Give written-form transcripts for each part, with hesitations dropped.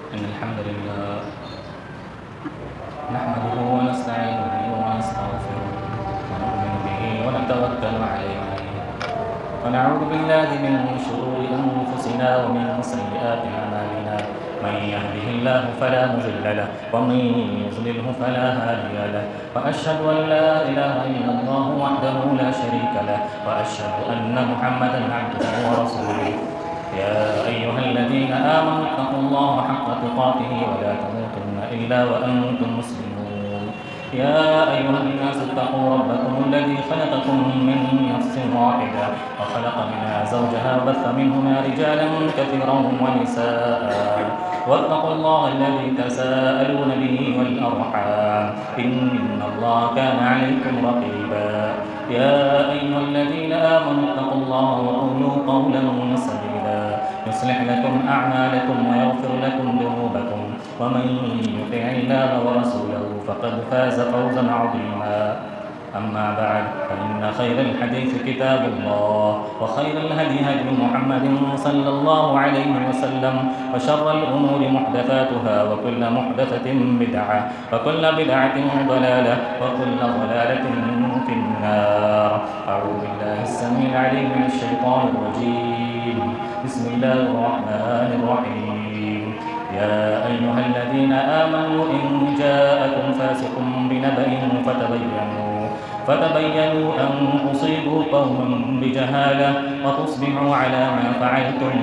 إن الحمد لله نحمده ونستعينه ونستغفره ونؤمن به ونتوكل عليه ونعوذ بالله من شرور أنفسنا ومن سيئات أعمالنا من يهده الله فلا مضل له ومن يضلله فلا هادي له وأشهد أن لا إله إلا الله وحده لا شريك له وأشهد أن محمدا عبده ورسوله يا أيها الذين آمنوا اتقوا الله حق تقاته ولا تموتن إلا وأنتم مسلمون يا أيها الناس اتقوا ربكم الذي خلقكم من نفس واحدة وخلق منها زوجها وبث منهما رجالا كثيرا ونساء واتقوا الله الذي تساءلون به والأرحام إن الله كان عليكم رقيبا يا أيها الذين آمنوا اتقوا الله وقولوا قولا سديدا يصلح لكم أعمالكم ويغفر لكم ذنوبكم ومن يطع الله ورسوله فقد فاز فوزا عظيما أما بعد فإن خير الحديث كتاب الله وخير الهدي هدي محمد صلى الله عليه وسلم وشر الأمور محدثاتها وكل محدثة بدعة وكل بدعة ضلالة وكل ضلالة في النار. أعوذ بالله السميع العليم من الشيطان الرجيم. بسم الله الرحمن الرحيم. يا أيها الذين آمنوا إن جاءكم فاسق بنبأ فتبينوا أن تصيبوا قوما بجهالة وتصبحوا على ما فعلتم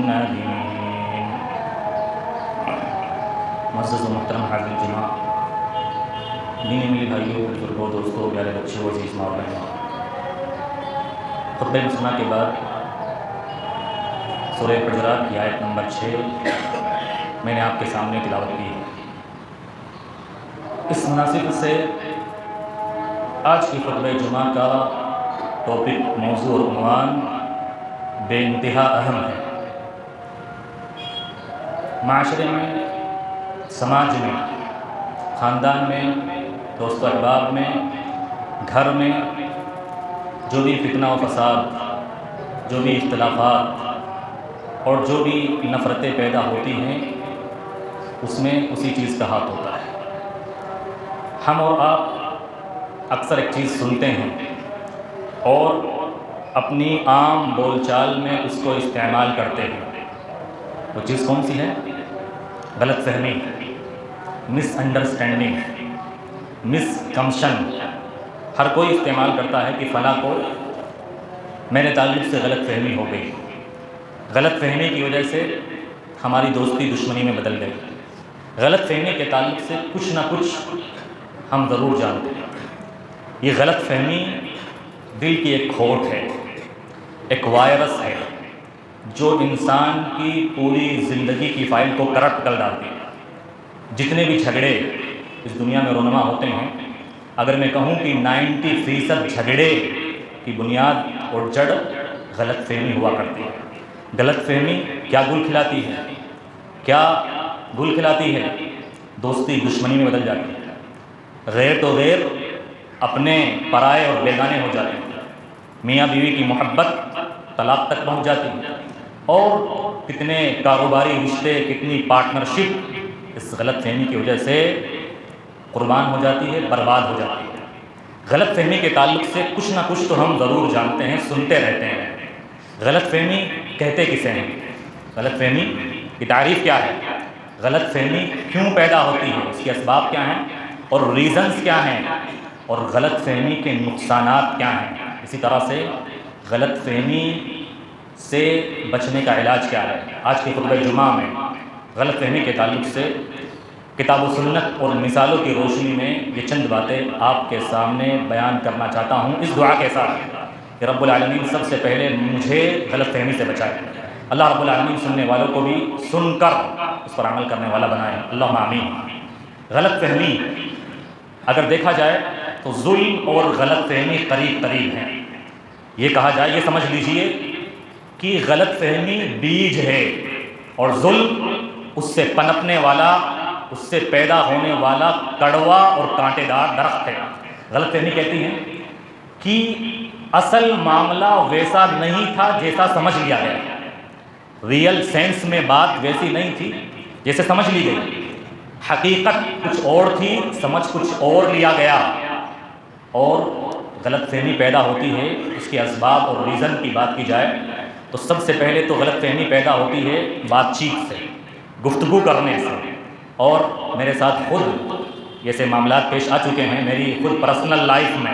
نادمين. معزز و محترم حاضرین جماعت، دینی ملی بھائیوں، بزرگوں، دوستوں، پیارے بچوں، عزیز ماں بہنوں، خطبہ مسنہ کے بعد سورہ حجرات کی آیت نمبر 6 میں نے آپ کے سامنے تلاوت کی ہے. اس مناسبت سے آج کی خطبہ جمعہ کا ٹاپک، موضوع اور عنوان بے انتہا اہم ہے. معاشرے میں، سماج میں، خاندان میں، دوست و احباب میں، گھر میں جو بھی فتنہ و فساد، جو بھی اختلافات اور جو بھی نفرتیں پیدا ہوتی ہیں، اس میں اسی چیز کا ہاتھ ہوتا ہے. ہم اور آپ اکثر ایک چیز سنتے ہیں اور اپنی عام بول چال میں اس کو استعمال کرتے ہیں. وہ چیز کون سی ہے؟ غلط فہمی، مس انڈرسٹینڈنگ، مس کمشن. ہر کوئی استعمال کرتا ہے کہ فلاں کو میرے تعلق سے غلط فہمی ہو گئی. غلط فہمی کی وجہ سے ہماری دوستی دشمنی میں بدل گئی. غلط فہمی کے تعلق سے کچھ نہ کچھ ہم ضرور جانتے ہیں. یہ غلط فہمی دل کی ایک کھوٹ ہے، ایک وائرس ہے جو انسان کی پوری زندگی کی فائل کو کرپٹ کر ڈالتی ہے. جتنے بھی جھگڑے اس دنیا میں رونما ہوتے ہیں، اگر میں کہوں کہ 90% جھگڑے کی بنیاد اور جڑ غلط فہمی ہوا کرتی ہے. غلط فہمی کیا گل کھلاتی ہے؟ کیا گل کھلاتی ہے؟ دوستی دشمنی میں بدل جاتی ہے. غیر تو غیر اپنے پرائے اور بیگانے ہو جاتے ہیں. میاں بیوی کی محبت طلاق تک پہنچ جاتی ہے. اور کتنے کاروباری رشتے، کتنی پارٹنرشپ اس غلط فہمی کی وجہ سے قربان ہو جاتی ہے، برباد ہو جاتی ہے. غلط فہمی کے تعلق سے کچھ نہ کچھ تو ہم ضرور جانتے ہیں، سنتے رہتے ہیں. غلط فہمی کہتے کسے ہیں؟ غلط فہمی کی تعریف کیا ہے؟ غلط فہمی کیوں پیدا ہوتی ہے؟ اس کے اسباب کیا ہیں اور ریزنز کیا ہیں؟ اور غلط فہمی کے نقصانات کیا ہیں؟ اسی طرح سے غلط فہمی سے بچنے کا علاج کیا ہے؟ آج کے خطبہ جمعہ میں غلط فہمی کے تعلق سے کتاب و سنت اور مثالوں کی روشنی میں یہ چند باتیں آپ کے سامنے بیان کرنا چاہتا ہوں، اس دعا کے ساتھ کہ رب العالمین سب سے پہلے مجھے غلط فہمی سے بچائے. اللہ رب العالمین سننے والوں کو بھی سن کر اس پر عمل کرنے والا بنائے. اللہم آمین. غلط فہمی اگر دیکھا جائے تو ظلم اور غلط فہمی قریب قریب ہیں. یہ کہا جائے، یہ سمجھ لیجئے کہ غلط فہمی بیج ہے اور ظلم اس سے پنپنے والا، اس سے پیدا ہونے والا کڑوا اور کانٹے دار درخت ہے. غلط فہمی کہتی ہیں کہ اصل معاملہ ویسا نہیں تھا جیسا سمجھ لیا گیا. ریئل سینس میں بات ویسی نہیں تھی جیسے سمجھ لی گئی، حقیقت کچھ اور تھی، سمجھ کچھ اور لیا گیا، اور غلط فہمی پیدا ہوتی ہے۔ اس کے اسباب اور ریزن کی بات کی جائے تو سب سے پہلے تو غلط فہمی پیدا ہوتی ہے بات چیت سے، گفتگو کرنے سے۔ اور میرے ساتھ خود جیسے معاملات پیش آ چکے ہیں میری خود پرسنل لائف میں،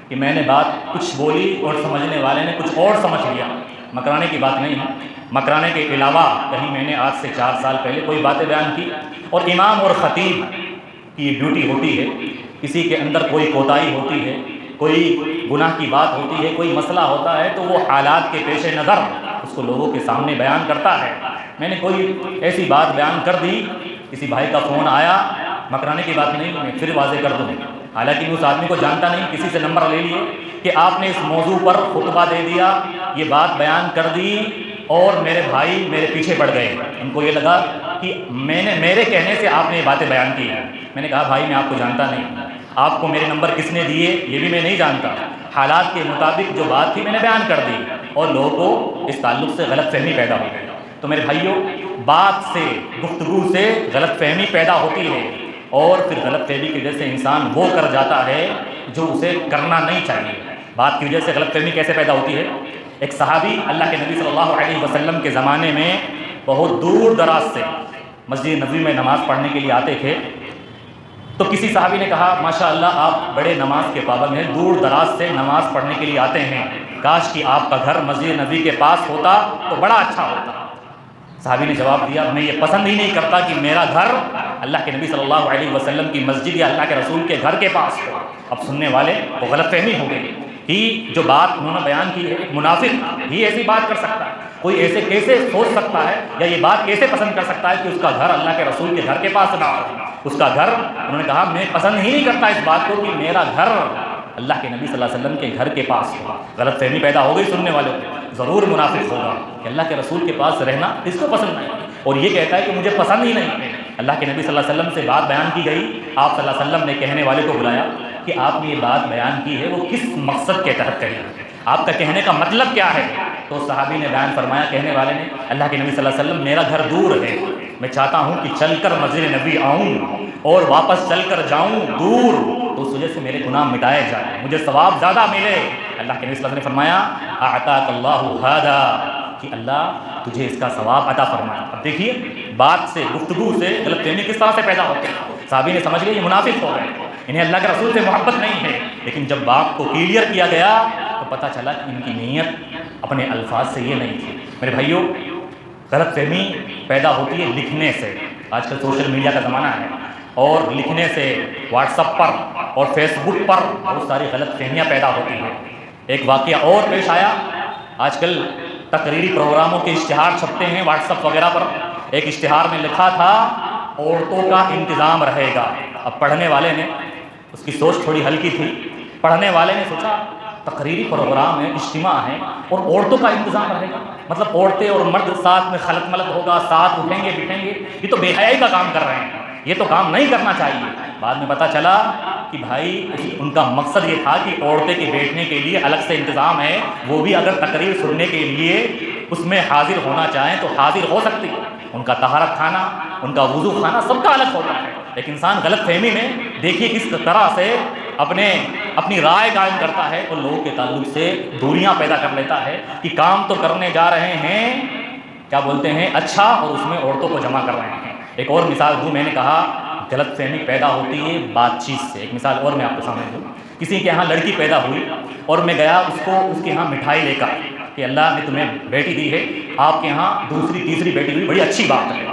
کہ میں نے بات کچھ بولی اور سمجھنے والے نے کچھ اور سمجھ لیا۔ مکرانے کی بات نہیں ہے، مکرانے کے علاوہ کہیں میں نے آج سے 4 سال پہلے کوئی باتیں بیان کی، اور امام اور خطیب کی یہ ڈیوٹی ہوتی ہے، کسی کے اندر کوئی کوتاہی ہوتی ہے، کوئی گناہ کی بات ہوتی ہے، کوئی مسئلہ ہوتا ہے تو وہ حالات کے پیش نظر اس کو لوگوں کے سامنے بیان کرتا ہے۔ میں نے کوئی ایسی بات بیان کر دی، کسی بھائی کا فون آیا، مکرانے کی بات نہیں، میں پھر واضح کر دوں، حالانکہ میں اس آدمی کو جانتا نہیں، کسی سے نمبر لے لیے کہ آپ نے اس موضوع پر خطبہ دے دیا، یہ بات بیان کر دی، اور میرے بھائی میرے پیچھے پڑ گئے۔ ان کو یہ لگا کہ میرے کہنے سے آپ نے یہ باتیں بیان کی ہیں۔ میں نے کہا بھائی میں آپ کو جانتا نہیں، آپ کو میرے نمبر کس نے دیے یہ بھی میں نہیں جانتا، حالات کے مطابق جو بات تھی میں نے بیان کر دی، اور لوگوں کو اس تعلق سے غلط فہمی پیدا ہو گئی۔ تو میرے بھائیوں، بات سے، گفتگو سے غلط فہمی پیدا ہوتی ہے، اور پھر غلط فہمی کی وجہ سے انسان وہ کر جاتا ہے جو اسے کرنا نہیں چاہیے۔ بات کی وجہ سے غلط فہمی کیسے پیدا ہوتی ہے؟ ایک صحابی اللہ کے نبی صلی اللہ علیہ وسلم کے زمانے میں بہت دور دراز سے مسجد نبوی میں نماز پڑھنے کے لیے آتے تھے، تو کسی صحابی نے کہا ماشاءاللہ آپ بڑے نماز کے پابند ہیں، دور دراز سے نماز پڑھنے کے لیے آتے ہیں، کاش کہ آپ کا گھر مسجد نبوی کے پاس ہوتا تو بڑا اچھا ہوتا۔ صحابی نے جواب دیا میں یہ پسند ہی نہیں کرتا کہ میرا گھر اللہ کے نبی صلی اللہ علیہ وسلم کی مسجد یا اللہ کے رسول کے گھر کے پاس ہو۔ اب سننے والے کو غلط فہمی ہو گئی کہ جو بات انہوں نے بیان کی ہے، ایک منافق ہی ایسی بات کر سکتا ہے، کوئی ایسے کیسے سوچ سکتا ہے یا یہ بات کیسے پسند کر سکتا ہے کہ اس کا گھر اللہ کے رسول کے گھر کے پاس نہ ہو۔ اس کا گھر، انہوں نے کہا میں پسند ہی نہیں کرتا اس بات کو کہ میرا گھر اللہ کے نبی صلی اللہ علیہ وسلم کے گھر کے پاس ہو۔ غلط فہمی پیدا ہو گئی سننے والوں کو، ضرور منافق ہوگا کہ اللہ کے رسول کے پاس رہنا اس کو پسند نہیں، اور یہ کہتا ہے کہ مجھے پسند ہی نہیں ہے۔ اللہ کے نبی صلی اللہ علیہ وسلم سے بات بیان کی گئی، آپ صلی اللہ علیہ وسلم نے کہنے والے کو بلایا کہ آپ نے یہ بات بیان کی ہے وہ کس مقصد کے تحت کہی ہے، آپ کا کہنے کا مطلب کیا ہے؟ تو صحابی نے بیان فرمایا، کہنے والے نے، اللہ کے نبی صلی اللہ علیہ وسلم میرا گھر دور ہے، میں چاہتا ہوں کہ چل کر مسجد نبی آؤں اور واپس چل کر جاؤں دور، تو اس وجہ سے میرے گناہ مٹائے جائیں، مجھے ثواب زیادہ ملے۔ اللہ کے نبی صلی اللہ علیہ وسلم نے فرمایا اعطاک اللہ ھذا، کہ اللہ تجھے اس کا ثواب عطا فرمائے۔ اب دیکھیے بات سے، گفتگو سے غلط فہمی کس طرح سے پیدا ہوتی ہے۔ صحابی نے سمجھ لیا یہ منافق ہو گئے، انہیں اللہ کے رسول سے محبت نہیں ہے، لیکن جب بات کو کلیئر کیا گیا تو پتہ چلا کہ ان کی نیت اپنے الفاظ سے یہ نہیں تھی۔ میرے بھائیوں، غلط فہمی پیدا ہوتی ہے لکھنے سے۔ آج کل سوشل میڈیا کا زمانہ ہے، اور لکھنے سے واٹس ایپ پر اور فیس بک پر بہت ساری غلط فہمیاں پیدا ہوتی ہیں۔ ایک واقعہ اور پیش آیا، آج کل تقریری پروگراموں کے اشتہار چھپتے ہیں واٹس ایپ وغیرہ پر، ایک اشتہار میں لکھا تھا عورتوں کا انتظام رہے گا۔ اب پڑھنے والے نے، اس کی سوچ تھوڑی ہلکی تھی، پڑھنے والے نے سوچا تقریری پروگرام ہے، اجتماع ہے، اور عورتوں کا انتظام رہے گا، مطلب عورتیں اور مرد ساتھ میں خلط ملط ہوگا، ساتھ اٹھیں گے بٹھیں گے، یہ تو بے حیائی کا کام کر رہے ہیں، یہ تو کام نہیں کرنا چاہیے۔ بعد میں پتہ چلا کہ بھائی ان کا مقصد یہ تھا کہ عورتیں کے بیٹھنے کے لیے الگ سے انتظام ہے، وہ بھی اگر تقریر سننے کے لیے اس میں حاضر ہونا چاہیں تو حاضر ہو سکتی ہے، ان کا طہارت خانہ، ان کا وضو خانہ سب کا الگ ہوتا ہے۔ لیکن انسان غلط فہمی میں دیکھیے کس طرح سے اپنی رائے قائم کرتا ہے، اور لوگوں کے تعلق سے دوریاں پیدا کر لیتا ہے کہ کام تو کرنے جا رہے ہیں، کیا بولتے ہیں، اچھا، اور اس میں عورتوں کو جمع کر رہے ہیں۔ ایک اور مثال دوں، میں نے کہا غلط فہمی پیدا ہوتی ہے بات چیت سے۔ ایک مثال اور میں آپ کو سامنے دوں، کسی کے یہاں لڑکی پیدا ہوئی اور میں گیا اس کے یہاں مٹھائی لے کر کہ اللہ نے تمہیں بیٹی دی ہے، آپ کے یہاں دوسری تیسری بیٹی ہوئی، بڑی اچھی بات ہے،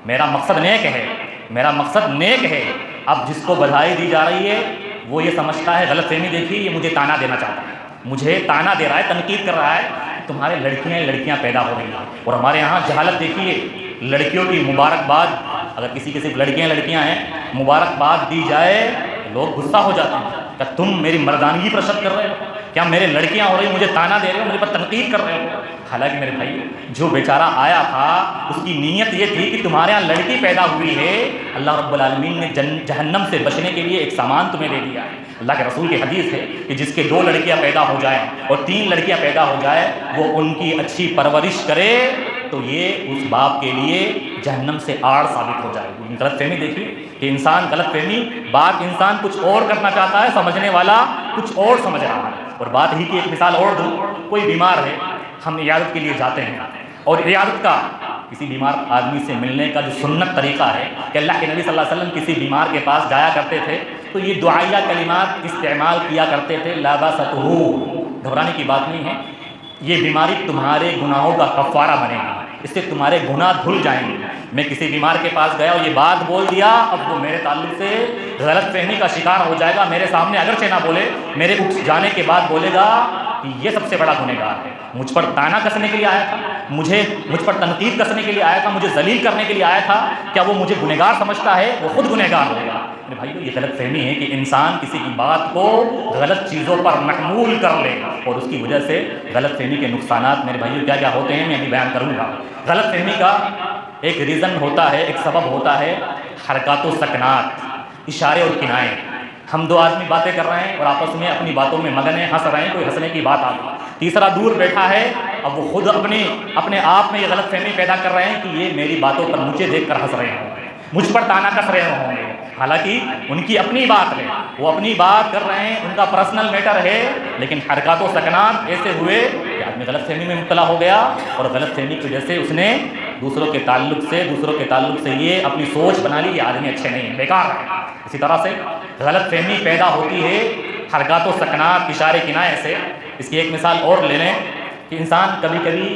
میرا مقصد نیک ہے، میرا مقصد نیک ہے۔ اب جس کو بدھائی دی جا رہی ہے وہ یہ سمجھتا ہے، غلط فہمی دیکھیے، یہ مجھے تانا دینا چاہتا ہے، مجھے تانا دے رہا ہے، تنقید کر رہا ہے، تمہارے لڑکیاں پیدا ہو رہی ہیں۔ اور ہمارے یہاں جہالت دیکھیے، لڑکیوں کی مبارکباد، اگر کسی کے صرف لڑکیاں ہیں، مبارکباد دی جائے لوگ غصہ ہو جاتے ہیں، کیا تم میری مردانگی پر شک کر رہے ہو، کیا میرے لڑکیاں ہو رہی ہیں، مجھے تانا دے رہے ہو، مجھے پر تنقید کر رہے ہو۔ حالانکہ میرے بھائی، جو بیچارہ آیا تھا اس کی نیت یہ تھی کہ تمہارے یہاں لڑکی پیدا ہوئی ہے، اللہ رب العالمین نے جہنم سے بچنے کے لیے ایک سامان تمہیں دے دیا ہے۔ اللہ کے رسول کی حدیث ہے کہ جس کے 2 لڑکیاں پیدا ہو جائیں اور 3 لڑکیاں پیدا ہو جائیں، وہ ان کی اچھی پرورش کرے تو یہ اس باپ کے لیے جہنم سے آڑ ثابت ہو جائے گی۔ غلط فہمی دیکھیے کہ انسان غلط فہمی، بات انسان کچھ اور کرنا چاہتا ہے، سمجھنے والا کچھ اور سمجھ رہا ہے۔ اور بات ہی کی ایک مثال اور دوں، کوئی بیمار ہے، ہم عیادت کے لیے جاتے ہیں، اور عیادت کا کسی بیمار آدمی سے ملنے کا جو سنت طریقہ ہے کہ اللہ کے نبی صلی اللہ علیہ وسلم کسی بیمار کے پاس جایا کرتے تھے تو یہ دعائیہ کلمات استعمال کیا کرتے تھے، لا بأس، گھبرانے کی بات نہیں ہے، یہ بیماری تمہارے گناہوں کا کفارہ بنے گی، اس سے تمہارے گناہ دھل جائیں گے۔ میں کسی بیمار کے پاس گیا اور یہ بات بول دیا، اب وہ میرے تعلق سے غلط فہمی کا شکار ہو جائے گا، میرے سامنے اگرچہ نہ بولے، میرے اٹھ جانے کے بعد بولے گا کہ یہ سب سے بڑا گنہگار ہے، مجھ پر طعنہ کسنے کے لیے آیا تھا، مجھ پر تنقید کسنے کے لیے آیا تھا، مجھے ذلیل کرنے کے لیے آیا تھا، کیا وہ مجھے گنہگار سمجھتا ہے؟ وہ خود گنہگار ہوگا۔ میرے بھائیو، یہ غلط فہمی ہے کہ انسان کسی کی بات کو غلط چیزوں پر محمول کر لے، اور اس کی وجہ سے غلط فہمی کے نقصانات میرے بھائیو کیا کیا ہوتے ہیں میں ابھی بیان کروں گا۔ غلط فہمی کا ایک ریزن ہوتا ہے، ایک سبب ہوتا ہے حرکات و سکنات، اشارے اور کنائے۔ ہم دو آدمی باتیں کر رہے ہیں اور آپس میں اپنی باتوں میں مگن ہیں، ہنس رہے ہیں، کوئی ہنسنے کی بات آ گئی، تیسرا دور بیٹھا ہے، اب وہ خود اپنے آپ میں یہ غلط فہمی پیدا کر رہے ہیں کہ یہ میری باتوں پر مجھے دیکھ کر ہنس رہے ہوں گے، مجھ پر طعنہ کس رہے ہوں گے، حالانکہ ان کی اپنی بات ہے، وہ اپنی بات کر رہے ہیں، ان کا پرسنل میٹر ہے، لیکن حرکات و سکنات ایسے ہوئے کہ آدمی غلط فہمی میں مبتلا ہو گیا، اور غلط فہمی کی وجہ سے اس نے دوسروں کے تعلق سے یہ اپنی سوچ بنا لی، یہ آدمی اچھے نہیں ہیں، بیکار ہے۔ اسی طرح سے غلط فہمی پیدا ہوتی ہے حرکات و سکنات، اشارے کنائے سے۔ اس کی ایک مثال اور لے لیں کہ انسان کبھی کبھی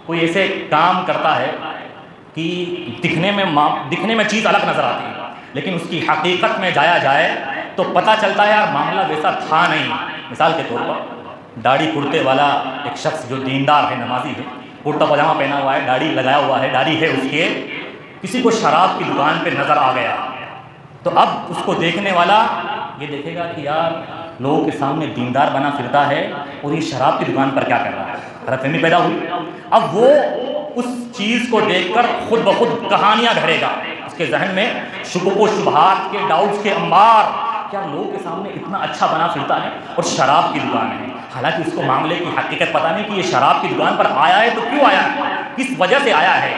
کوئی ایسے کام کرتا ہے کہ دکھنے میں چیز الگ نظر آتی ہے، لیکن اس کی حقیقت میں جایا جائے تو پتہ چلتا ہے یار معاملہ ویسا تھا نہیں۔ مثال کے طور پر داڑھی کرتے والا ایک شخص جو دیندار ہے، نمازی ہے، کرتا پاجامہ پہنا ہوا ہے، داڑھی لگایا ہوا ہے، داڑھی ہے اس کے، کسی کو شراب کی دکان پہ نظر آ گیا تو اب اس کو دیکھنے والا یہ دیکھے گا کہ یار لوگوں کے سامنے دیندار بنا پھرتا ہے اور یہ شراب کی دکان پر کیا کر رہا ہے، غلط فہمی پیدا ہوئی۔ اب وہ اس چیز کو دیکھ کر خود بخود کہانیاں گھڑے گا، اس کے ذہن میں شکوک و شبہات کے ڈاؤٹس کے انبار، کیا لوگوں کے سامنے اتنا اچھا بنا پھرتا ہے اور شراب کی دکان ہے، حالانکہ اس کو معاملے کی حقیقت پتہ نہیں کہ یہ شراب کی دکان پر آیا ہے تو کیوں آیا ہے، کس وجہ سے آیا ہے۔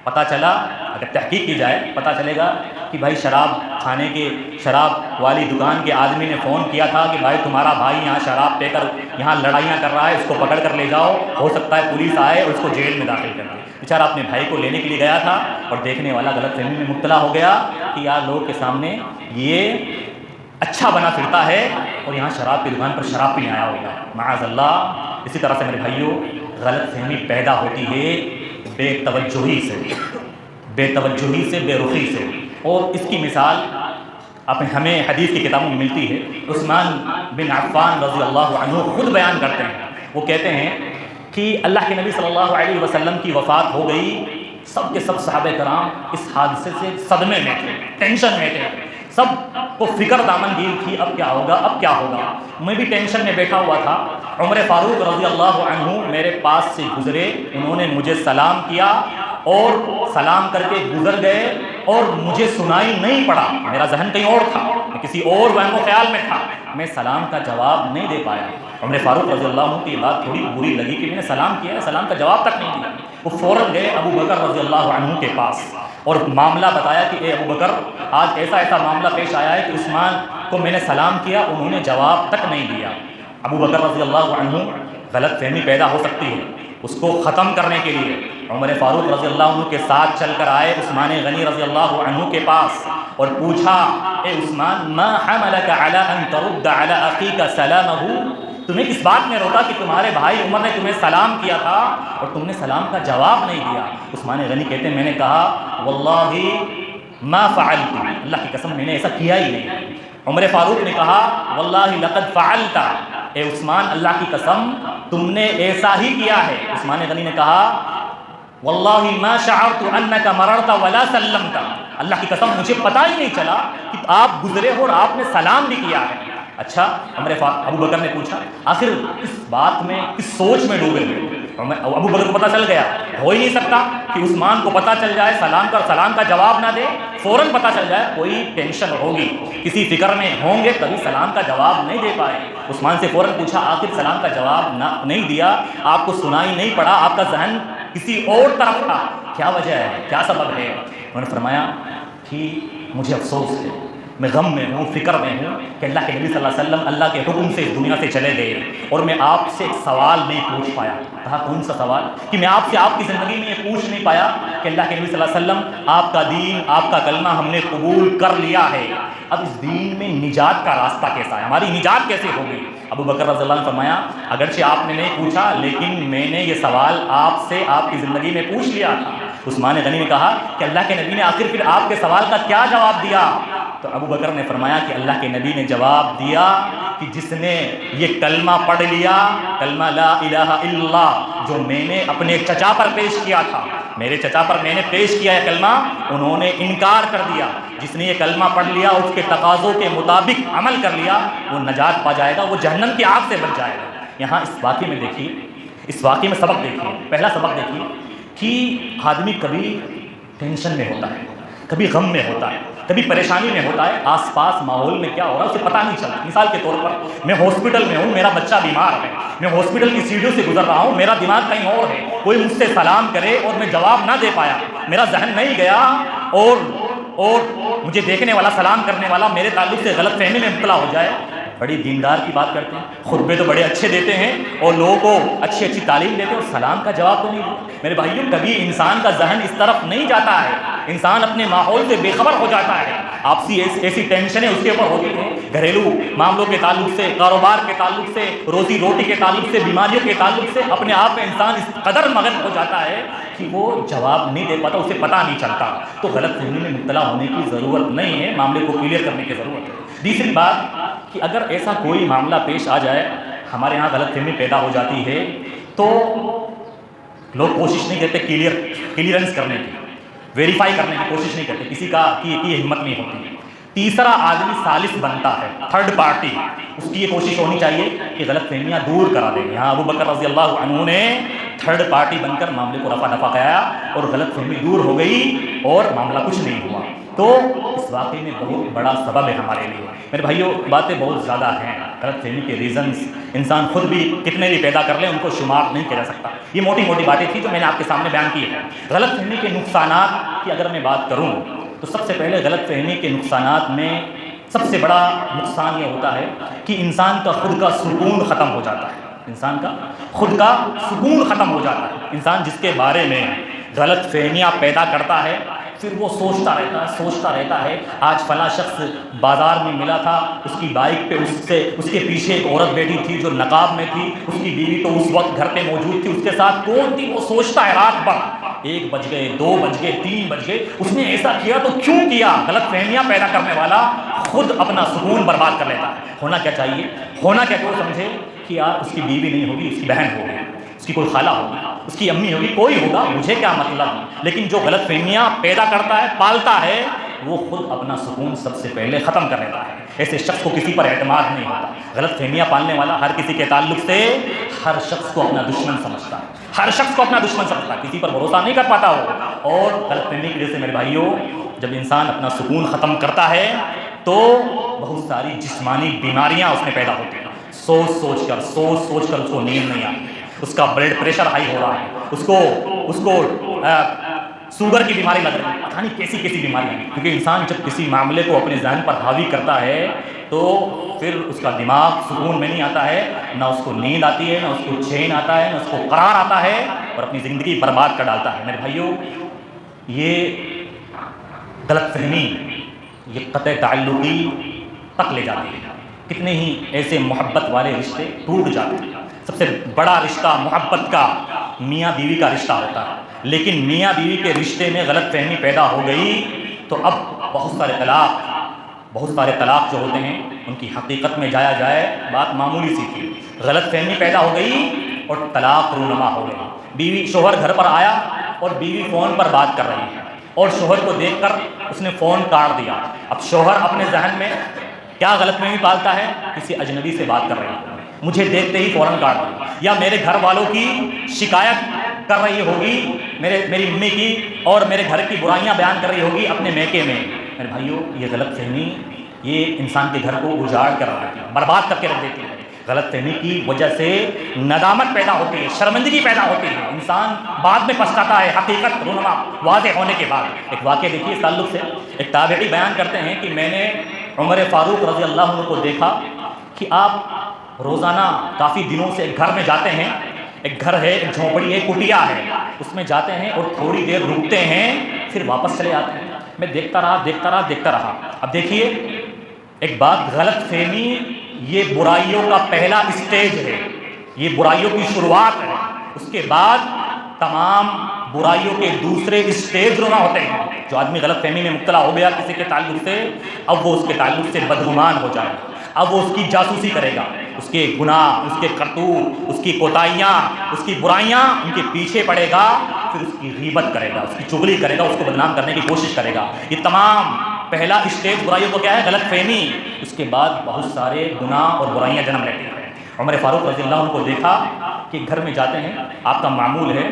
پتہ چلا، اگر تحقیق کی جائے پتہ چلے گا کہ بھائی شراب والی دکان کے آدمی نے فون کیا تھا کہ بھائی تمہارا بھائی یہاں شراب پی کر یہاں لڑائیاں کر رہا ہے، اس کو پکڑ کر لے جاؤ، ہو سکتا ہے پولیس آئے اور اس کو جیل میں داخل کر دے۔ بیچارہ اپنے بھائی کو لینے کے لیے گیا تھا اور دیکھنے والا غلط فہمی میں مبتلا ہو گیا کہ یار لوگوں کے سامنے یہ اچھا بنا پھرتا ہے اور یہاں شراب کی دکان پر شراب پینے آیا ہوگا، معاذ اللہ۔ اسی طرح سے میرے بھائیوں، غلط فہمی پیدا ہوتی ہے بے توجہی سے، بے رخی سے، اور اس کی مثال ہمیں حدیث کی کتابوں میں ملتی ہے۔ عثمان بن عفان رضی اللہ عنہ خود بیان کرتے ہیں، وہ کہتے ہیں کہ اللہ کے نبی صلی اللہ علیہ وسلم کی وفات ہو گئی، سب کے سب صحابہ کرام اس حادثے سے صدمے میں تھے، ٹینشن میں تھے، سب کو فکر دامنگیر تھی، اب کیا ہوگا۔ میں بھی ٹینشن میں بیٹھا ہوا تھا۔ عمر فاروق رضی اللہ عنہ میرے پاس سے گزرے، انہوں نے مجھے سلام کیا اور سلام کر کے گزر گئے اور مجھے سنائی نہیں پڑا، میرا ذہن کہیں اور تھا، میں کسی اور وہم و خیال میں تھا، میں سلام کا جواب نہیں دے پایا۔ عمر فاروق رضی اللہ عنہ کی یہ بات تھوڑی بری لگی کہ میں نے سلام کیا ہے، سلام کا جواب تک نہیں دیا۔ وہ فوراً گئے ابو بکر رضی اللہ عنہ کے پاس اور معاملہ بتایا کہ اے ابو بکر، آج ایسا معاملہ پیش آیا ہے کہ عثمان کو میں نے سلام کیا، انہوں نے جواب تک نہیں دیا۔ ابو بکر رضی اللہ عنہ، غلط فہمی پیدا ہو سکتی ہے، اس کو ختم کرنے کے لیے عمر فاروق رضی اللہ عنہ کے ساتھ چل کر آئے عثمان غنی رضی اللہ عنہ کے پاس اور پوچھا، اے عثمان، ما حملک علی ان ترد علی اخیک سلامہ، تمہیں کس بات میں روکا کہ تمہارے بھائی عمر نے تمہیں سلام کیا تھا اور تم نے سلام کا جواب نہیں دیا؟ عثمان غنی کہتے ہیں میں نے کہا واللہ ما فعلت، اللہ کی قسم میں نے ایسا کیا ہی نہیں۔ عمر فاروق نے کہا واللہ لقد فعلت، اے عثمان اللہ کی قسم تم نے ایسا ہی کیا ہے۔ عثمان غنی نے کہا واللہ ما شعرت انک مررت ولا سلمت، اللہ کی قسم مجھے پتہ ہی نہیں چلا کہ آپ گزرے ہو اور آپ نے سلام بھی کیا ہے۔ اچھا، ابو بکر نے پوچھا آخر اس بات میں، اس سوچ میں ڈوبے ہوئے ابو بکر کو پتہ چل گیا، ہو ہی نہیں سکتا کہ عثمان کو پتہ چل جائے سلام کا جواب نہ دے، فوراً پتہ چل جائے، کوئی ٹینشن ہوگی، کسی فکر میں ہوں گے تبھی سلام کا جواب نہیں دے پائے۔ عثمان سے فوراً پوچھا آخر سلام کا جواب نہیں دیا، آپ کو سنائی نہیں پڑا، آپ کا ذہن کسی اور طرف تھا، کیا وجہ ہے، کیا سبب ہے؟ انہوں نے فرمایا کہ مجھے افسوس ہے، میں غم میں ہوں، فکر میں ہوں کہ اللہ کے نبی صلی اللہ علیہ وسلم اللہ کے حکم سے اس دنیا سے چلے گئے اور میں آپ سے ایک سوال نہیں پوچھ پایا۔ کہا کون سا سوال؟ کہ میں آپ سے آپ کی زندگی میں یہ پوچھ نہیں پایا کہ اللہ کے نبی صلی اللہ علیہ وسلم آپ کا دین، آپ کا کلمہ ہم نے قبول کر لیا ہے، اب اس دین میں نجات کا راستہ کیسا ہے، ہماری نجات کیسے ہوگی؟ ابو بکر رضی اللہ عنہ نے فرمایا اگرچہ آپ نے نہیں پوچھا لیکن میں نے یہ سوال آپ سے آپ کی زندگی میں پوچھ لیا تھا۔ عثمان غنی نے کہا کہ اللہ کے نبی نے آخر پھر آپ کے سوال کا کیا جواب دیا؟ تو ابو بکر نے فرمایا کہ اللہ کے نبی نے جواب دیا کہ جس نے یہ کلمہ پڑھ لیا، کلمہ لا الہ الا اللہ، جو میں نے اپنے چچا پر پیش کیا تھا، میرے چچا پر میں نے پیش کیا ہے کلمہ، انہوں نے انکار کر دیا، جس نے یہ کلمہ پڑھ لیا اس کے تقاضوں کے مطابق عمل کر لیا وہ نجات پا جائے گا، وہ جہنم کی آگ سے بچ جائے گا۔ یہاں اس واقعے میں دیکھیے، اس واقعے میں سبق دیکھیے، پہلا سبق دیکھیے کہ آدمی کبھی ٹینشن میں ہوتا ہے، کبھی غم میں ہوتا ہے، کبھی پریشانی میں ہوتا ہے، آس پاس ماحول میں کیا ہو رہا ہے اسے پتہ نہیں چلتا۔ مثال کے طور پر میں ہاسپٹل میں ہوں، میرا بچہ بیمار ہے، میں ہاسپٹل کی سیڑھیوں سے گزر رہا ہوں، میرا دماغ کہیں اور ہے، کوئی مجھ سے سلام کرے اور میں جواب نہ دے پایا، میرا ذہن نہیں گیا اور مجھے دیکھنے والا، سلام کرنے والا میرے تعلق سے غلط فہمی میں مبتلا ہو جائے۔ بڑی دیندار کی بات کرتے ہیں، خطبے تو بڑے اچھے دیتے ہیں اور لوگوں کو اچھی تعلیم دیتے ہیں اور سلام کا جواب تو نہیں دیتے۔ میرے بھائیوں کبھی انسان کا ذہن اس طرف نہیں جاتا ہے، انسان اپنے ماحول سے بے خبر ہو جاتا ہے، آپسی ایسی ٹینشنیں اس کے اوپر ہوتی ہیں، گھریلو معاملوں کے تعلق سے، کاروبار کے تعلق سے، روزی روٹی کے تعلق سے، بیماریوں کے تعلق سے اپنے آپ میں انسان اس قدر مغن ہو جاتا ہے کہ وہ جواب نہیں دے پاتا، اسے پتہ نہیں چلتا۔ تو غلط فہمی میں مبتلا ہونے کی ضرورت نہیں ہے، معاملے کو کلیئر کرنے کی ضرورت ہے۔ دوسری بات کہ اگر ایسا کوئی معاملہ پیش آ جائے، ہمارے ہاں غلط فہمی پیدا ہو جاتی ہے تو لوگ کوشش نہیں کرتے کلیئرنس کرنے کی، ویریفائی کرنے کی کوشش نہیں کرتے، کسی کی ہمت نہیں ہوتی۔ تیسرا آدمی ثالث بنتا ہے، تھرڈ پارٹی، اس کی یہ کوشش ہونی چاہیے کہ غلط فہمیاں دور کرا دیں۔ یہاں ابو بکر رضی اللہ عنہ نے تھرڈ پارٹی بن کر معاملے کو رفع دفع کرایا اور غلط فہمی دور ہو گئی اور معاملہ کچھ نہیں ہوا۔ تو اس واقعے میں بہت بڑا سبب ہے ہمارے لیے۔ میرے بھائیوں باتیں بہت زیادہ ہیں، غلط فہمی کے ریزنز انسان خود بھی کتنے بھی پیدا کر لیں ان کو شمار نہیں کیا جا سکتا۔ یہ موٹی موٹی باتیں تھیں جو میں نے آپ کے سامنے بیان کی ہے۔ غلط فہمی کے نقصانات کی اگر میں بات کروں تو سب سے پہلے غلط فہمی کے نقصانات میں سب سے بڑا نقصان یہ ہوتا ہے کہ انسان کا خود کا سکون ختم ہو جاتا ہے، انسان کا خود کا سکون ختم ہو جاتا ہے۔ انسان جس کے بارے میں غلط فہمیاں پیدا کرتا ہے پھر وہ سوچتا رہتا ہے آج فلاں شخص بازار میں ملا تھا، اس کی بائک پہ اس کے پیچھے ایک عورت بیٹھی تھی جو نقاب میں تھی، اس کی بیوی تو اس وقت گھر پہ موجود تھی، اس کے ساتھ کون تھی وہ سوچتا ہے رات بھر، 1 بج گئے، 2 بج گئے، 3 بج گئے، اس نے ایسا کیا تو کیوں کیا؟ غلط فہمیاں پیدا کرنے والا خود اپنا سکون برباد کر لیتا ہے۔ ہونا کیا چاہیے؟ ہونا کیا کہ وہ سمجھے کہ یار اس کی بیوی نہیں ہوگی، اس کی بہن ہوگی، اس کی کوئی خالہ ہوگی، اس کی امی ہوگی، کوئی ہوگا، مجھے کیا مطلب۔ لیکن جو غلط فہمیاں پیدا کرتا ہے، پالتا ہے، وہ خود اپنا سکون سب سے پہلے ختم کر لیتا ہے۔ ایسے شخص کو کسی پر اعتماد نہیں ہوتا۔ غلط فہمیاں پالنے والا ہر کسی کے تعلق سے ہر شخص کو اپنا دشمن سمجھتا ہے، ہر شخص کو اپنا دشمن سمجھتا ہے، کسی پر بھروسہ نہیں کر پاتا ہو۔ اور غلط فہمی کی وجہ سے میرے بھائیوں جب انسان اپنا سکون ختم کرتا ہے تو بہت ساری جسمانی بیماریاں اس میں پیدا ہوتی ہیں۔ سوچ کر اس کو نیند نہیں آتی، اس کا بلڈ پریشر ہائی ہو رہا ہے، اس کو شوگر کی بیماری لگ رہی ہے، پتہ نہیں کیسی بیماری ہے۔ کیونکہ انسان جب کسی معاملے کو اپنے ذہن پر حاوی کرتا ہے تو پھر اس کا دماغ سکون میں نہیں آتا ہے، نہ اس کو نیند آتی ہے، نہ اس کو چین آتا ہے، نہ اس کو قرار آتا ہے اور اپنی زندگی برباد کر ڈالتا ہے۔ میرے بھائیوں یہ غلط فہمی یہ قطع تعلقی تک لے جاتی ہے، کتنے ہی ایسے محبت والے رشتے ٹوٹ جاتے ہیں۔ سب سے بڑا رشتہ محبت کا میاں بیوی کا رشتہ ہوتا ہے، لیکن میاں بیوی کے رشتے میں غلط فہمی پیدا ہو گئی تو اب بہت سارے طلاق جو ہوتے ہیں ان کی حقیقت میں جایا جائے بات معمولی سی تھی، غلط فہمی پیدا ہو گئی اور طلاق رونما ہو گئی۔ شوہر گھر پر آیا اور بیوی فون پر بات کر رہی ہے اور شوہر کو دیکھ کر اس نے فون کاٹ دیا۔ اب شوہر اپنے ذہن میں کیا غلط فہمی پالتا ہے؟ کسی اجنبی سے بات کر رہی ہے، مجھے دیکھتے ہی فوراً کاٹ دیا، یا میرے گھر والوں کی شکایت کر رہی ہوگی، میری امی کی، اور میرے گھر کی برائیاں بیان کر رہی ہوگی اپنے میکے میں۔ میرے بھائیوں یہ غلط فہمی یہ انسان کے گھر کو اجاڑ کر رکھ دیتی ہے، برباد کر کے رکھ دیتی ہے۔ غلط فہمی کی وجہ سے ندامت پیدا ہوتی ہے، شرمندگی پیدا ہوتی ہے، انسان بعد میں پچھتاتا ہے حقیقت رونما واضح ہونے کے بعد۔ ایک واقعہ دیکھیے اس تعلق سے، ایک تابعی بیان کرتے ہیں کہ میں نے عمر فاروق رضی اللہ عنہ کو دیکھا کہ آپ روزانہ کافی دنوں سے ایک گھر میں جاتے ہیں، ایک گھر ہے، ایک جھونپڑی ہے، کٹیا ہے، اس میں جاتے ہیں اور تھوڑی دیر رکتے ہیں پھر واپس چلے آتے ہیں۔ میں دیکھتا رہا۔ اب دیکھیے ایک بات، غلط فہمی یہ برائیوں کا پہلا اسٹیج ہے، یہ برائیوں کی شروعات ہے، اس کے بعد تمام برائیوں کے دوسرے اسٹیج رونا ہوتے ہیں۔ جو آدمی غلط فہمی میں مبتلا ہو گیا کسی کے تعلق سے، اب وہ اس کے تعلق سے بدگمان ہو جائے گا، اب وہ اس کی جاسوسی کرے گا، اس کے گناہ، اس کے کرتوت، اس کی کوتاہیاں، اس کی برائیاں ان کے پیچھے پڑے گا، پھر اس کی غیبت کرے گا، اس کی چغلی کرے گا، اس کو بدنام کرنے کی کوشش کرے گا۔ یہ تمام پہلا اسٹیج برائیوں کو کیا ہے؟ غلط فہمی۔ اس کے بعد بہت سارے گناہ اور برائیاں جنم لیتی ہیں۔ عمر فاروق رضی اللہ عنہ کو دیکھا کہ گھر میں جاتے ہیں، آپ کا معمول ہے،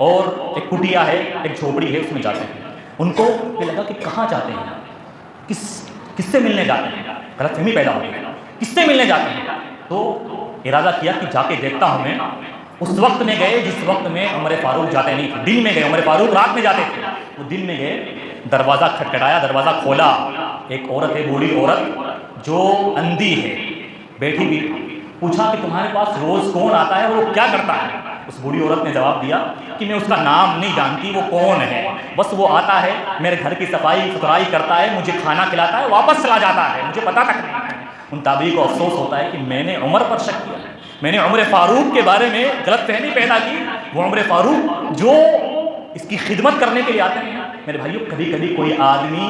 اور ایک کٹیا ہے، ایک جھوپڑی ہے، اس میں جاتے ہیں۔ ان کو یہ لگا کہ کہاں جاتے ہیں، کس سے ملنے جاتے ہیں؟ غلط فہمی پیدا ہو گئی، کس سے ملنے جاتے ہیں؟ تو ارادہ کیا کہ جا کے دیکھتا ہوں میں۔ اس وقت میں گئے جس وقت میں عمر فاروق جاتے نہیں تھے، دن میں گئے، عمر فاروق رات میں جاتے تھے، وہ دن میں گئے، دروازہ کھٹکھٹایا، دروازہ کھولا، ایک عورت ہے، بوڑھی عورت جو اندھی ہے، بیٹھی ہوئی، پوچھا کہ تمہارے پاس روز کون آتا ہے اور وہ کیا کرتا ہے؟ اس بوڑھی عورت نے جواب دیا کہ میں اس کا نام نہیں جانتی، وہ کون ہے، بس وہ آتا ہے، میرے گھر کی صفائی ستھرائی کرتا ہے، مجھے کھانا کھلاتا ہے، واپس چلا جاتا ہے، مجھے پتہ تک نہیں ہے۔ ان تابعی کو افسوس ہوتا ہے کہ میں نے عمر پر شک کیا، میں نے عمر فاروق کے بارے میں غلط فہمی پیدا کی۔ وہ عمر فاروق جو اس کی خدمت کرنے کے لیے آتے ہیں۔ میرے بھائیوں، کبھی کبھی کوئی آدمی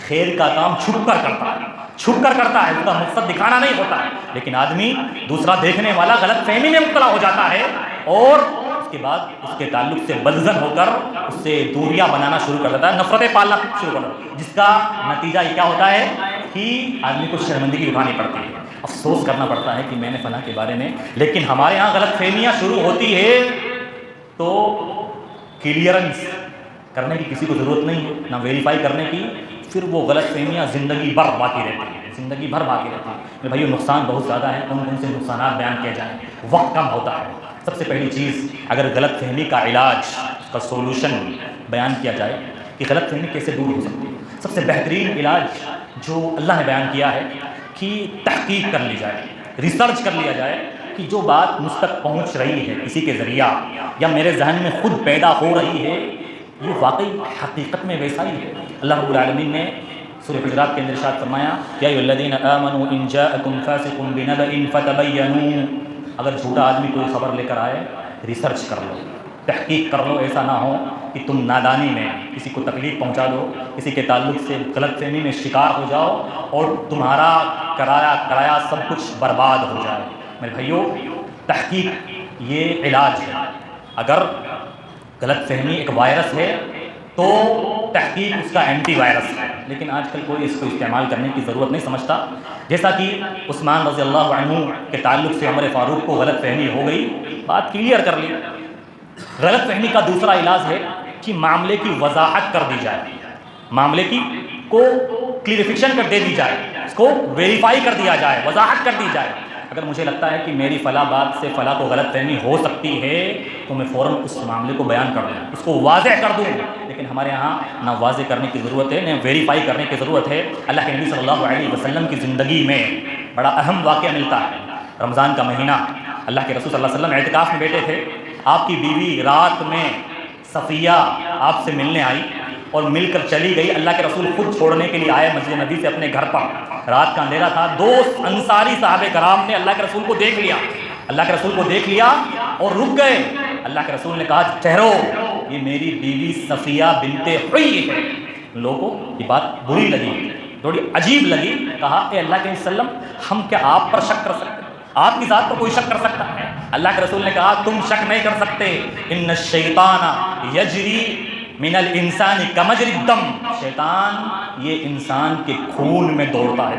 خیر کا کام چھپ کر کرتا ہے، اس کا مقصد دکھانا نہیں ہوتا، لیکن آدمی دوسرا دیکھنے والا غلط فہمی میں مبتلا ہو جاتا ہے، اور اس کے بعد اس کے تعلق سے بدظن ہو کر اس سے دوریاں بنانا شروع کر دیتا ہے، نفرتیں پالنا شروع کر دیتا ہے، جس کا نتیجہ یہ کیا ہوتا ہے کہ آدمی کو شرمندگی اٹھانی پڑتی ہے، افسوس کرنا پڑتا ہے کہ میں نے فلاں کے بارے میں۔ لیکن ہمارے ہاں غلط فہمیاں شروع ہوتی ہے تو کلیئرنس کرنے کی کسی کو ضرورت نہیں ہے، نہ ویریفائی کرنے کی، پھر وہ غلط فہمیاں زندگی بھر باقی رہتی ہیں، زندگی بھر باقی رہتی ہیں۔ میرے بھائیو، نقصان بہت زیادہ ہے، کون سے نقصانات بیان کیے جائیں، وقت کم ہوتا ہے۔ سب سے پہلی چیز، اگر غلط فہمی کا علاج، اس کا سولوشن بیان کیا جائے کہ غلط فہمی کیسے دور ہو سکتی ہے، سب سے بہترین علاج جو اللہ نے بیان کیا ہے کہ تحقیق کر لی جائے، ریسرچ کر لیا جائے کہ جو بات مجھ تک پہنچ رہی ہے کسی کے ذریعہ، یا میرے ذہن میں خود پیدا ہو رہی ہے، یہ واقعی حقیقت میں ویسا ہی ہے۔ اللہ رب العالمین نے سورہ حجرات کے اندر ارشاد فرمایا، یا ایھا الذین آمنوا ان جاءکم فاسق بنبأ فتبینوا، اگر جھوٹا آدمی کوئی خبر لے کر آئے، ریسرچ کر لو، تحقیق کر لو، ایسا نہ ہو کہ تم نادانی میں کسی کو تکلیف پہنچا دو، کسی کے تعلق سے غلط فہمی میں شکار ہو جاؤ اور تمہارا کرایا سب کچھ برباد ہو جائے۔ میرے بھائیو، تحقیق یہ علاج ہے۔ اگر غلط فہمی ایک وائرس ہے تو تحقیق اس کا اینٹی وائرس ہے، لیکن آج کل کوئی اس کو استعمال کرنے کی ضرورت نہیں سمجھتا۔ جیسا کہ عثمان رضی اللہ عنہ کے تعلق سے عمر فاروق کو غلط فہمی ہو گئی، بات کلیئر کر لی۔ غلط فہمی کا دوسرا علاج ہے کہ معاملے کی وضاحت کر دی جائے، معاملے کی کو کلیریفیکیشن کر دے دی جائے، اس کو ویریفائی کر دیا جائے، وضاحت کر دی جائے۔ اگر مجھے لگتا ہے کہ میری فلاں بات سے فلاں کو غلط فہمی ہو سکتی ہے تو میں فوراً اس معاملے کو بیان کر دوں، اس کو واضح کر دوں، لیکن ہمارے ہاں نہ واضح کرنے کی ضرورت ہے، نہ ویریفائی کرنے کی ضرورت ہے۔ اللہ کے نبی صلی اللہ علیہ وسلم کی زندگی میں بڑا اہم واقعہ ملتا ہے۔ رمضان کا مہینہ، اللہ کے رسول صلی اللہ علیہ وسلم اعتکاف میں بیٹھے تھے، آپ کی بیوی رات میں صفیہ آپ سے ملنے آئی اور مل کر چلی گئی۔ اللہ کے رسول خود چھوڑنے کے لیے آئے مسجد نبی سے اپنے گھر پر، رات کا اندھیرا تھا۔ دو انصاری صحابہ کرام نے اللہ کے رسول کو دیکھ لیا، اللہ کے رسول کو دیکھ لیا اور رک گئے۔ اللہ کے رسول نے کہا، ٹھہرو، یہ میری بیوی صفیہ بنت حیی ہے۔ لوگوں کو یہ بات بری لگی، تھوڑی عجیب لگی۔ کہا، اے اللہ کے وسلم، ہم کیا آپ پر شک کر سکتے ہیں؟ آپ کی ذات پر کوئی شک کر سکتا ہے؟ اللہ کے رسول نے کہا، تم شک نہیں کر سکتے، ان الشیطان یجری من الانسان کمجری الدم، شیطان یہ انسان کے خون میں دوڑتا ہے،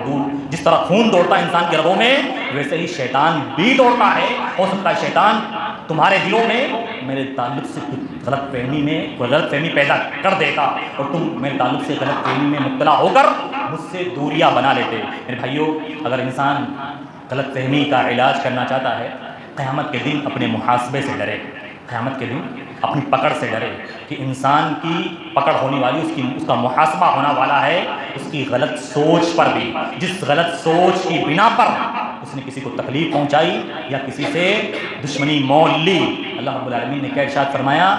جس طرح خون دوڑتا ہے انسان کے رگوں میں، ویسے ہی شیطان بھی دوڑتا ہے۔ ہو سکتا ہے شیطان تمہارے دلوں میں میرے تعلق سے کچھ غلط فہمی پیدا کر دیتا اور تم میرے تعلق سے غلط فہمی میں مبتلا ہو کر مجھ سے دوریاں بنا لیتے۔ میرے بھائیوں، اگر انسان غلط فہمی کا علاج کرنا چاہتا ہے، قیامت کے دن اپنے محاسبے سے ڈرے، قیامت کے دن اپنی پکڑ سے ڈرے کہ انسان کی پکڑ ہونے والی، اس کا محاسبہ ہونا والا ہے اس کی غلط سوچ پر بھی، جس غلط سوچ کی بنا پر اس نے کسی کو تکلیف پہنچائی یا کسی سے دشمنی مول لی۔ اللہ رب العالمین نے کیا ارشاد فرمایا؟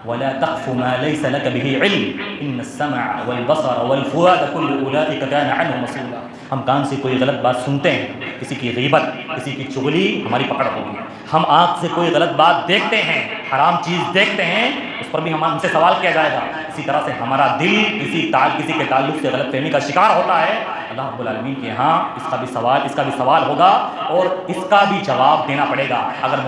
وَلَا تَقْفُ مَا لَيْسَ لَكَ بِهِ عِلْمٌ إِنَّ السَّمْعَ وَالْبَصَرَ وَالْفُؤَادَ كُلُّ أُولَٰئِكَ كَانَ عَنْهُ مَسْئُولًا۔ ہم کان سے کوئی غلط بات سنتے ہیں، کسی کی غیبت، کسی کی چغلی، ہماری پکڑ ہوگی۔ ہم آنکھ سے کوئی غلط بات دیکھتے ہیں، حرام چیز دیکھتے ہیں، اس پر بھی ہم سے سوال کیا جائے گا۔ اسی طرح سے ہمارا دل کسی کے تعلق سے غلط فہمی کا شکار ہوتا ہے، اللہ رب العالمین کے ہاں اس کا بھی سوال ہوگا اور اس کا بھی جواب دینا پڑے گا۔ اگر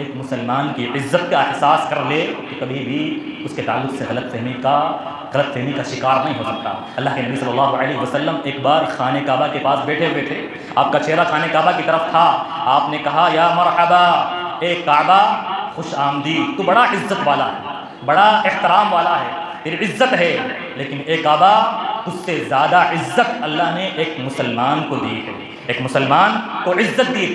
ایک مسلمان کی عزت کا احساس کر لے تو کبھی بھی اس کے تعلق سے غلط فہمی کا شکار نہیں ہو سکتا۔ اللہ کے نبی صلی اللہ علیہ وسلم ایک بار خانہ کعبہ کے پاس بیٹھے ہوئے تھے، آپ کا چہرہ خانہ کعبہ کی طرف تھا، آپ نے کہا یا مرحبا، اے کعبہ خوش آمدید، تو بڑا عزت والا ہے، بڑا احترام والا ہے، تیری عزت ہے، لیکن اے کعبہ تجھ سے زیادہ عزت اللہ نے ایک مسلمان کو دی ہے، ایک مسلمان کو عزت دی،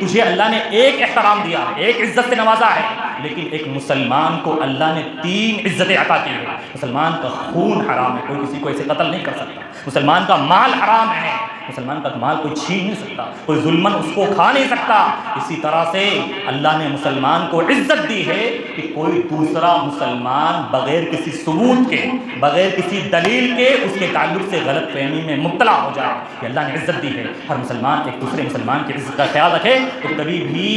تجھے اللہ نے ایک احترام دیا ہے، ایک عزت سے نوازا ہے، لیکن ایک مسلمان کو اللہ نے 3 عزتیں عطا کی ہیں۔ مسلمان کا خون حرام ہے، کوئی کسی کو ایسے قتل نہیں کر سکتا، مسلمان کا مال حرام ہے، مسلمان کا مال کوئی چھین نہیں سکتا، کوئی ظلمن اس کو کھا نہیں سکتا۔ اسی طرح سے اللہ نے مسلمان کو عزت دی ہے کہ کوئی دوسرا مسلمان بغیر کسی ثبوت کے، بغیر کسی دلیل کے اس کے تعلق سے غلط فہمی میں مبتلا ہو جائے، یہ اللہ نے عزت دی ہے۔ ہر مسلمان ایک دوسرے مسلمان کی عزت کا خیال رکھے تو کبھی بھی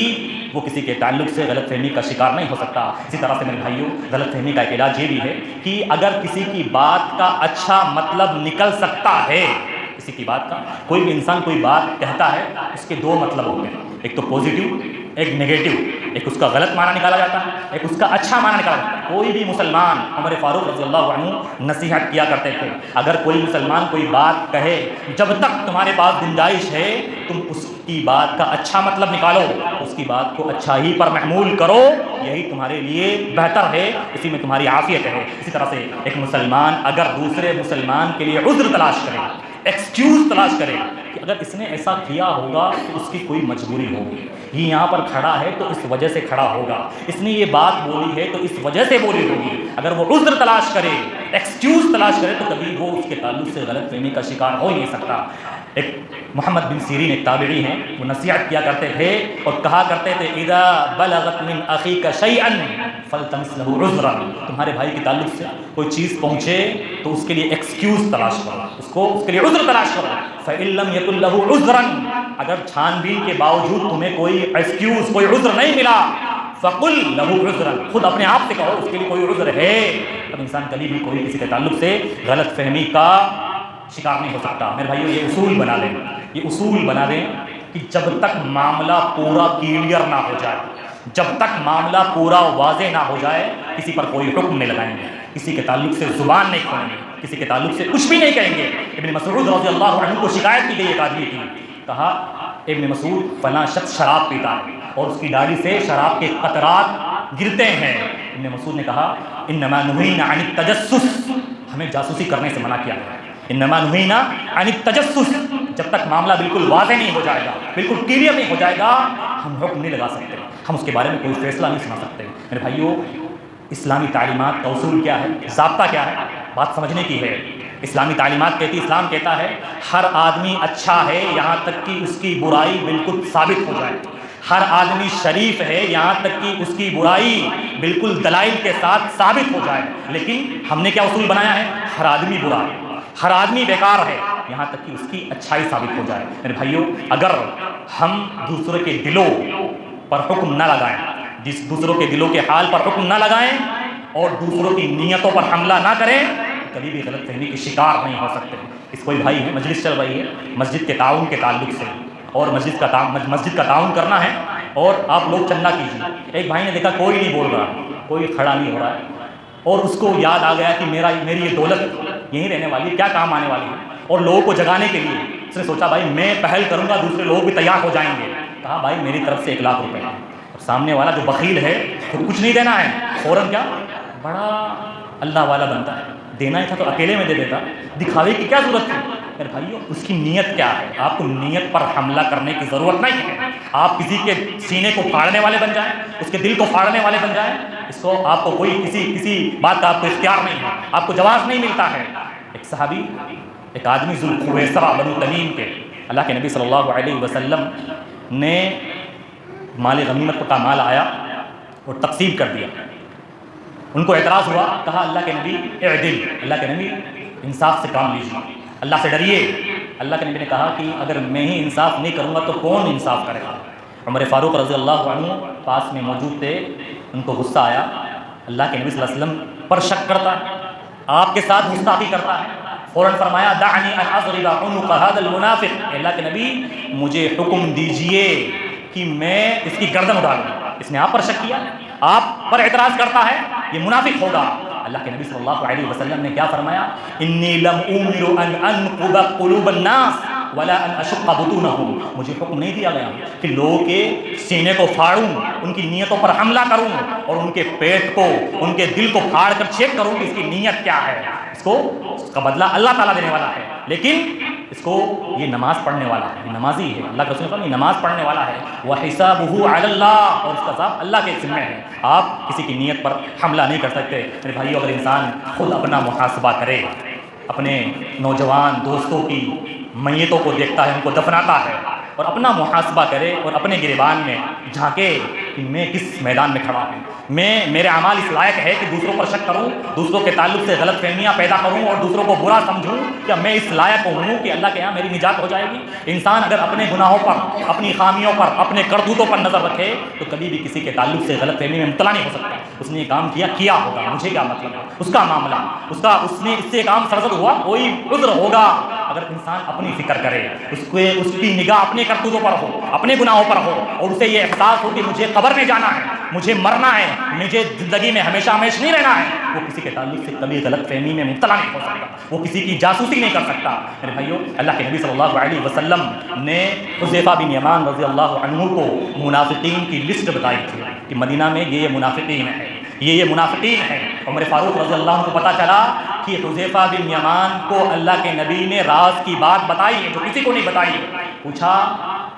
وہ کسی کے تعلق سے غلط فہمی کا شکار نہیں ہو سکتا۔ اسی طرح سے میرے بھائیوں، غلط فہمی کا ایک علاج یہ بھی ہے کہ اگر کسی کی بات کا اچھا مطلب نکل سکتا ہے، کسی کی بات کا، کوئی بھی انسان کوئی بات کہتا ہے، اس کے 2 مطلب ہوتے ہیں، ایک تو پازیٹیو، ایک نیگیٹو، ایک اس کا غلط معنی نکالا جاتا ہے، ایک اس کا اچھا معنی نکالا جاتا ہے۔ کوئی بھی مسلمان، عمر فاروق رضی اللہ عنہ نصیحت کیا کرتے تھے، اگر کوئی مسلمان کوئی بات کہے، جب تک تمہارے پاس گنجائش ہے تم اس کی بات کا اچھا مطلب نکالو، اس کی بات کو اچھا ہی پر محمول کرو، یہی تمہارے لیے بہتر ہے، اسی میں تمہاری عافیت ہے۔ اسی طرح سے ایک مسلمان اگر دوسرے مسلمان کے لیے عذر تلاش کرے، ایکسکیوز تلاش کرے کہ اگر اس نے ایسا کیا ہوگا تو اس کی کوئی مجبوری ہوگی، یہ یہاں پر کھڑا ہے تو اس وجہ سے کھڑا ہوگا، اس نے یہ بات بولی ہے تو اس وجہ سے بولی ہوگی، اگر وہ عذر تلاش کرے، ایکسکیوز تلاش کرے تو کبھی وہ اس کے تعلق سے غلط فہمی کا شکار ہو ہی نہیں سکتا۔ ایک محمد بن سیرین ایک تابعی ہیں، وہ نصیحت کیا کرتے تھے اور کہا کرتے تھے اذا بلغت من اخیک شیئا فلتمس له عذرا، تمہارے بھائی کے تعلق سے کوئی چیز پہنچے تو اس کے لیے ایکسکیوز تلاش کرو، اس کے لیے عذر تلاش کرو، فإن لم يكن له عذرا، اگر چھان بین کے باوجود تمہیں کوئی ایکسکیوز، کوئی عذر نہیں ملا، فقل له عذرا، خود اپنے آپ سے کہو اس کے لیے کوئی عذر ہے، اب انسان کبھی بھی کوئی کسی کے تعلق سے غلط فہمی کا شکار نہیں ہو سکتا۔ میرے بھائیو یہ اصول بنا لیں کہ جب تک معاملہ پورا کلیئر نہ ہو جائے، جب تک معاملہ پورا واضح نہ ہو جائے، کسی پر کوئی حکم نہیں لگائیں گے، کسی کے تعلق سے زبان نہیں کھولیں گے، کسی کے تعلق سے کچھ بھی نہیں کہیں گے۔ ابن مسعود رضی اللہ عنہ کو شکایت کی گئی ایک آدمی کی، کہا ابن مسعود فلاں شخص شراب پیتا ہے اور اس کی داڑھی سے شراب کے قطرات گرتے ہیں۔ ابن مسعود نے کہا انما نہینا عن التجسس، ہمیں جاسوسی کرنے سے منع کیا ہے، انما نہینا عن التجسس، جب تک معاملہ بالکل واضح نہیں ہو جائے گا، بالکل کلیئر نہیں ہو جائے گا، ہم حکم نہیں لگا سکتے، ہم اس کے بارے میں کوئی فیصلہ نہیں سنا سکتے۔ میرے بھائیو، اسلامی تعلیمات کا اصول کیا ہے، ضابطہ کیا ہے، بات سمجھنے کی ہے۔ اسلامی تعلیمات کہتی، اسلام کہتا ہے ہر آدمی اچھا ہے یہاں تک کہ اس کی برائی بالکل ثابت ہو جائے، ہر آدمی شریف ہے یہاں تک کہ اس کی برائی بالکل دلائل کے ساتھ ثابت ہو جائے، لیکن ہم نے کیا اصول بنایا ہے، ہر آدمی برا ہے، ہر آدمی بیکار ہے یہاں تک کہ اس کی اچھائی ثابت ہو جائے۔ میرے بھائیو، اگر ہم دوسروں کے دلوں پر حکم نہ لگائیں، دوسروں کے دلوں کے حال پر حکم نہ لگائیں اور دوسروں کی نیتوں پر حملہ نہ کریں، کبھی بھی غلط فہمی کے شکار نہیں ہو سکتے۔ اس کوئی بھائی ہے، مجلس چل رہی ہے مسجد کے تعاون کے تعلق سے، اور مسجد کا تعاون کرنا ہے اور آپ لوگ چندہ کیجیے۔ ایک بھائی نے دیکھا کوئی نہیں بول رہا، کوئی کھڑا نہیں ہو رہا ہے، اور اس کو یاد آ گیا کہ میری یہ دولت یہیں رہنے والی ہے، کیا کام آنے والی ہے، اور لوگوں کو جگانے کے لیے اس نے سوچا بھائی میں پہل کروں گا، دوسرے لوگ بھی تیار ہو جائیں گے۔ کہا بھائی میری طرف سے 1,00,000 روپے، اور سامنے والا جو بخیل ہے خود کچھ نہیں دینا ہے، فوراً کیا بڑا اللہ والا بنتا ہے، دینا ہی تھا تو اکیلے میں دے دیتا، دکھاوے کی کیا ضرورت تھی، میرے بھائیو اس کی نیت کیا ہے؟ آپ کو نیت پر حملہ کرنے کی ضرورت نہیں ہے. آپ کسی کے سینے کو پھاڑنے والے بن جائیں, اس کے دل کو پھاڑنے والے بن جائیں, اس کو آپ کو کوئی کسی بات کا آپ کو اختیار نہیں ہے, آپ کو جواز نہیں ملتا ہے. ایک صحابی, ایک آدمی ذوالخویسرہ بنو تمیم کے, اللہ کے نبی صلی اللہ علیہ وسلم نے مال غنیمت کا مال آیا اور تقسیم کر دیا. ان کو اعتراض ہوا, کہا اللہ کے نبی اعدل, اللہ کے نبی انصاف سے کام لیجیے, اللہ سے ڈریے. اللہ کے نبی نے کہا کہ اگر میں ہی انصاف نہیں کروں گا تو کون انصاف کرے گا؟ عمر فاروق رضی اللہ عنہ پاس میں موجود تھے, ان کو غصہ آیا, اللہ کے نبی صلی اللہ علیہ وسلم پر شک کرتا ہے, آپ کے ساتھ گستاخی کرتا ہے. فوراً فرمایا دعنی ان اضرب عنق هذا المنافق, اللہ کے نبی مجھے حکم دیجئے کہ میں اس کی گردن اڑا لوں. اس نے آپ پر شک کیا, آپ پر اعتراض کرتا ہے, یہ منافق ہوگا. اللہ کے نبی صلی اللہ علیہ وسلم نے کیا فرمایا؟ انی لم امر ان انقض قلوب الناس ولا ان اشق بطونهم, مجھے حکم نہیں دیا گیا کہ لوگوں کے سینے کو پھاڑوں, ان کی نیتوں پر حملہ کروں اور ان کے پیٹ کو, ان کے دل کو پھاڑ کر چیک کروں کہ اس کی نیت کیا ہے. اس کا بدلہ اللہ تعالیٰ دینے والا ہے, لیکن اس کو یہ نماز پڑھنے والا ہے, یہ نمازی ہے. اللہ کے رسول نے کہا یہ نماز پڑھنے والا ہے. وَحِسَابُهُ عَلَى اللَّهِ, اور اس کا حساب اللہ کے ذمہ ہے. آپ کسی کی نیت پر حملہ نہیں کر سکتے. میرے بھائیو, اگر انسان خود اپنا محاسبہ کرے, اپنے نوجوان دوستوں کی میتوں کو دیکھتا ہے, ان کو دفناتا ہے, اور اپنا محاسبہ کرے اور اپنے گریبان میں جھانکے کہ میں کس میدان میں کھڑا ہوں, میرے اعمال اس لائق ہے کہ دوسروں پر شک کروں, دوسروں کے تعلق سے غلط فہمیاں پیدا کروں اور دوسروں کو برا سمجھوں, یا میں اس لائق ہوں کہ اللہ کے یہاں میری نجات ہو جائے گی؟ انسان اگر اپنے گناہوں پر, اپنی خامیوں پر, اپنے کرتوتوں پر نظر رکھے تو کبھی بھی کسی کے تعلق سے غلط فہمی میں مبتلا نہیں ہو سکتا. اس نے یہ کام کیا ہوگا, مجھے کیا مطلب ہے, اس کا معاملہ, اس نے اس سے کام سرزد ہوا, کوئی عذر ہوگا. اگر انسان اپنی فکر کرے, اس کی نگاہ اپنے کرتوتوں پر ہو, اپنے گناہوں پر ہو, اور اسے یہ احساس ہو کہ مجھے قبر میں جانا ہے, مجھے مرنا ہے, مجھے زندگی میں ہمیشہ ہمیشہ نہیں رہنا ہے, وہ کسی کے تعلق سے کبھی غلط فہمی میں مبتلا نہیں ہو سکتا, وہ کسی کی جاسوسی نہیں کر سکتا. میرے بھائیو, اللہ کے نبی صلی اللہ علیہ وسلم نے حذیفہ بن یمان رضی اللہ عنہ کو منافقین کی لسٹ بتائی تھی کہ مدینہ میں یہ منافقین ہیں, یہ منافقین ہیں. عمر فاروق رضی اللہ عنہ کو پتہ چلا کہ حذیفہ بن یمان کو اللہ کے نبی نے راز کی بات بتائی ہے جو کسی کو نہیں بتائی. پوچھا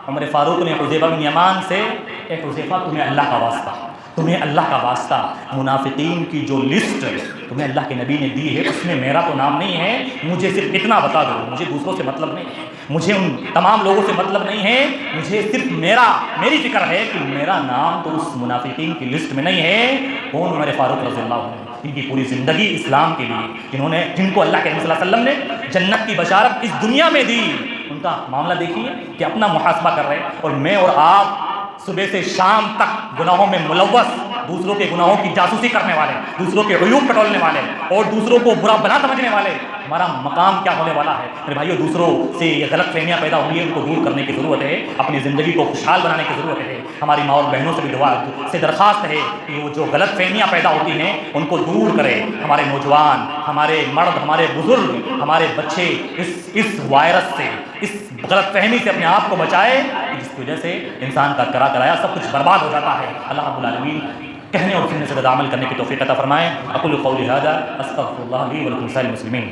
عمر فاروق نے حذیفہ بن یمان سے, اے حذیفہ تمہیں اللہ کا واسطہ, تمہیں اللہ کا واسطہ, منافقین کی جو لسٹ تمہیں اللہ کے نبی نے دی ہے اس میں میرا تو نام نہیں ہے, مجھے صرف اتنا بتا دو, مجھے دوسروں سے مطلب نہیں ہے, مجھے ان تمام لوگوں سے مطلب نہیں ہے, مجھے صرف میری فکر ہے کہ میرا نام تو اس منافقین کی لسٹ میں نہیں ہے. کون؟ عمر فاروق رضی اللہ عنہ, جن کی پوری زندگی اسلام کے لیے, جن کو اللہ کے نبی صلی اللہ علیہ وسلم نے جنت کی بشارت اس دنیا میں دی. ان کا معاملہ دیکھیے کہ اپنا محاسبہ کر رہے ہیں, اور میں اور آپ صبح سے شام تک گناہوں میں ملوث, دوسروں کے گناہوں کی جاسوسی کرنے والے, دوسروں کے عیوب ٹٹولنے والے اور دوسروں کو برا بنا سمجھنے والے. ہمارا مقام کیا ہونے والا ہے؟ میرے بھائیو, دوسروں سے یہ غلط فہمیاں پیدا ہوئی ہیں, ان کو دور کرنے کی ضرورت ہے, اپنی زندگی کو خوشحال بنانے کی ضرورت ہے. ہماری ماں اور بہنوں سے بھی دعا سے درخواست ہے کہ وہ جو غلط فہمیاں پیدا ہوتی ہیں ان کو دور کرے. ہمارے نوجوان, ہمارے مرد, ہمارے بزرگ, ہمارے بچے اس وائرس سے, اس غلط فہمی سے اپنے آپ کو بچائے جس کی وجہ سے انسان کا کرایا سب کچھ برباد ہو جاتا ہے. اللہ رب العالمین کہنے اور سننے سے زیادہ عمل کرنے کی توفیق عطا فرمائے. اقول قولی ھذا استغفر اللہ لی ولکم سائر المسلمین.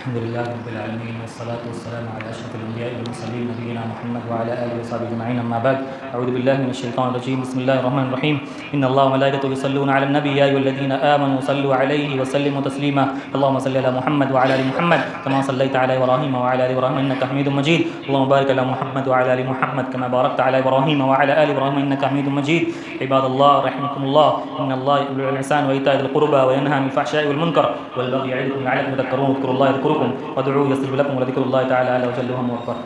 الحمد لله رب العالمين والصلاة والسلام على أشرف الأنبياء والمرسلين نبينا محمد وعلى آله وصحبه أجمعين. أما بعد, أعوذ بالله من الشيطان الرجيم. بسم الله الرحمن الرحيم. إن الله وملائكته يصلون على النبي يا أيها الذين آمنوا صلوا عليه وسلموا تسليما. اللهم صل على محمد وعلى آل محمد كما صليت على إبراهيم وعلى آل إبراهيم إنك حميد مجيد. اللهم بارك على محمد وعلى آل محمد كما باركت على إبراهيم وعلى آل إبراهيم إنك حميد مجيد. عباد الله رحمكم الله, إن الله يأمر بالإحسان وإيتاء ذي القربى وينهى عن الفحشاء والمنكر والبغي يعظكم لعلكم تذكرون. اذكروا الله يذكركم وادعوه يستجب لكم ولذكر الله تعالى أعلى وجل وهم أكبر.